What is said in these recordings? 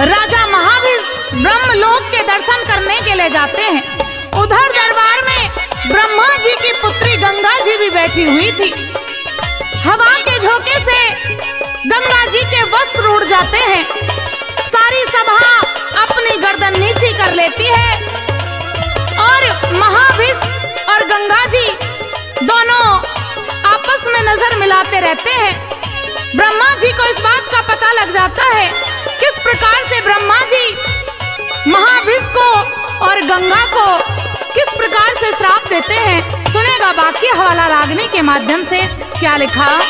राजा महाभिष ब्रह्मलोक के दर्शन करने के लिए जाते हैं। उधर दरबार में ब्रह्मा जी की पुत्री गंगा जी भी बैठी हुई थी। हवा के झोंके से गंगा जी के वस्त्र उड़ जाते हैं। सारी सभा अपनी गर्दन नीची कर लेती है और महाभिष और गंगा जी दोनों आपस में नजर मिलाते रहते हैं। ब्रह्मा जी को इस बात का पता लग जाता है किस प्रकार से ब्रह्मा जी महाभिष को और गंगा को किस प्रकार से श्राप देते हैं। सुनेगा बाकी हवाला रागनी के माध्यम से क्या लिखा।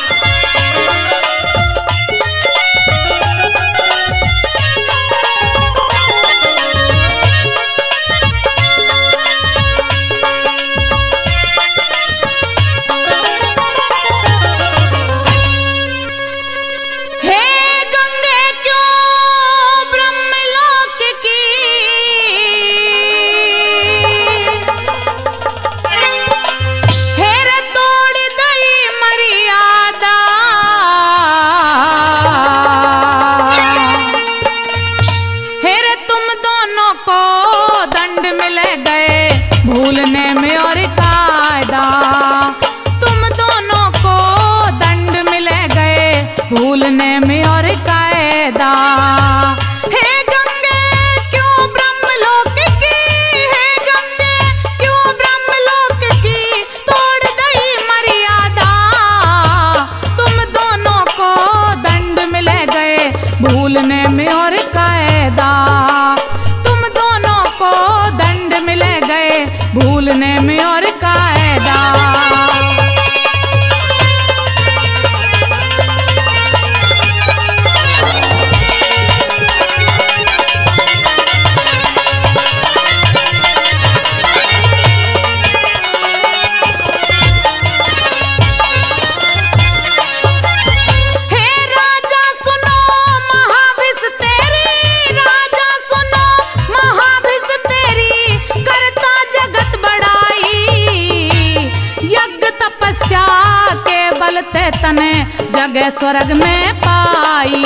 भूलने में और कायदा तुम दोनों को दंड मिल गए, भूलने में और कायदा। हे गंगे क्यों ब्रह्मलोक की, हे गंगे क्यों ब्रह्मलोक की तोड़ गई मर्यादा। तुम दोनों को दंड मिल गए, भूलने में और कायदा। तुम दोनों को दंड मिल गए, भूलने में और कायदा। तने जगह स्वर्ग में पाई।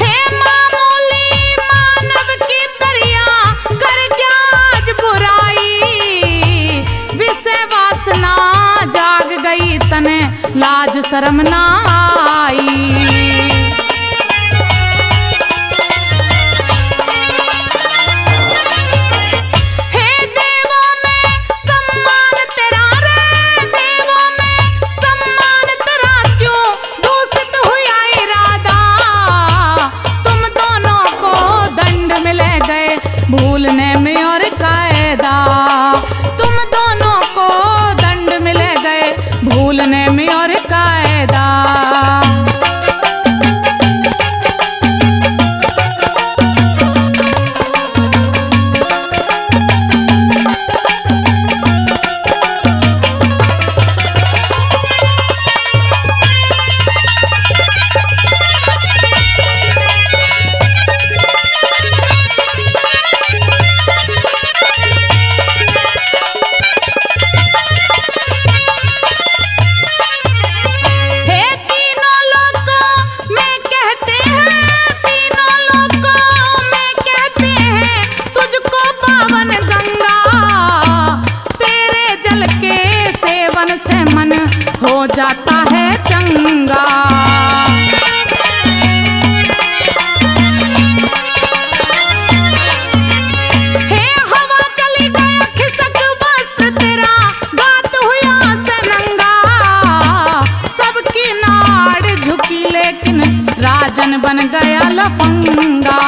हे मामूली मानव की दरिया कर क्या आज बुराई। विषय वासना जाग गई तने लाज शर्म ना आई। भूलने में और कायदा तुम दोनों को दंड मिल गए, भूलने में और कायदा। से मन हो जाता है चंगा। हे हवा चली गया खिसक वस्त्र तेरा, गात हुआ से नंगा। सबकी नाड़ झुकी लेकिन राजन बन गया लफंगा।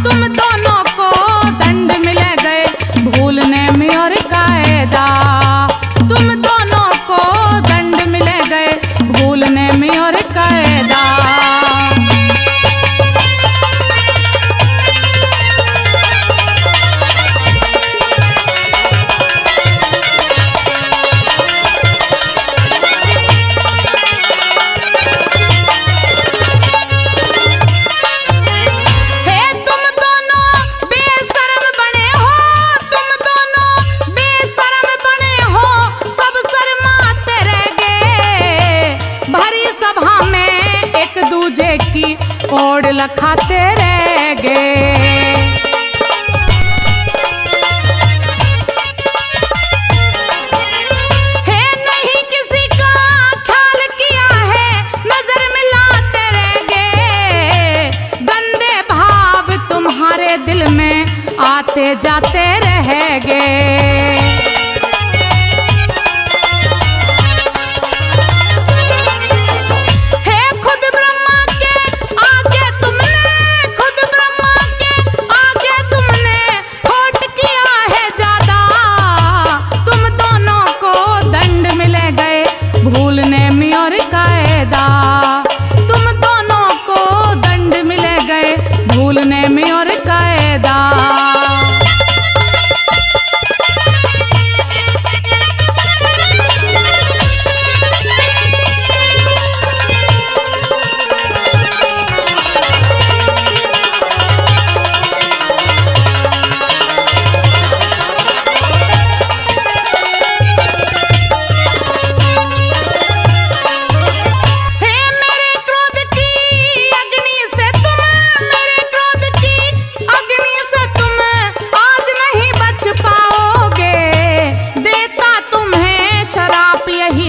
तुम दोनों को दंड मिल गए, भूलने में और कायदा। तुझे की ओर लखाते रह गए। दिल में आते जाते रहेंगे। हे खुद ब्रह्मा के आगे तुमने, खुद ब्रह्मा के आगे तुमने खोट किया है ज्यादा। तुम दोनों को दंड मिले गए भूलने में और कायदा। तुम दोनों को दंड मिले गए भूलने में और कायदा।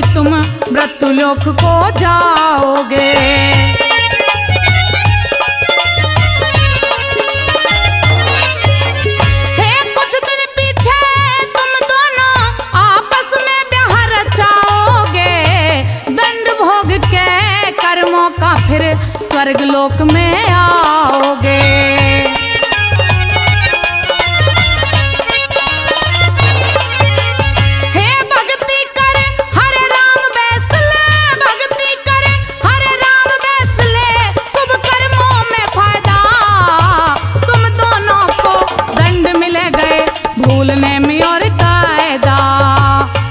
तुम मृत्युलोक को जाओगे। हे कुछ दिन पीछे तुम दोनों आपस में ब्याह रचाओगे। दंड भोग के कर्मों का फिर स्वर्ग लोक में आओगे। भूलने में और कायदा।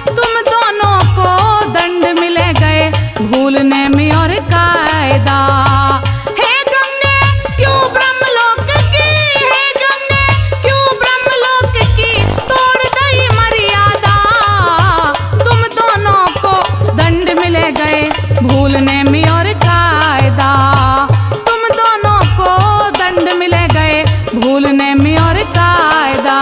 तुम दोनों को दंड मिले गए भूलने में और कायदा। हे गंगे क्यों ब्रह्मलोक की, हे गंगे क्यों ब्रह्मलोक की तोड़ गई मर्यादा। तुम दोनों को दंड मिले गए भूलने में और कायदा। तुम दोनों को दंड मिले गए भूलने में और कायदा।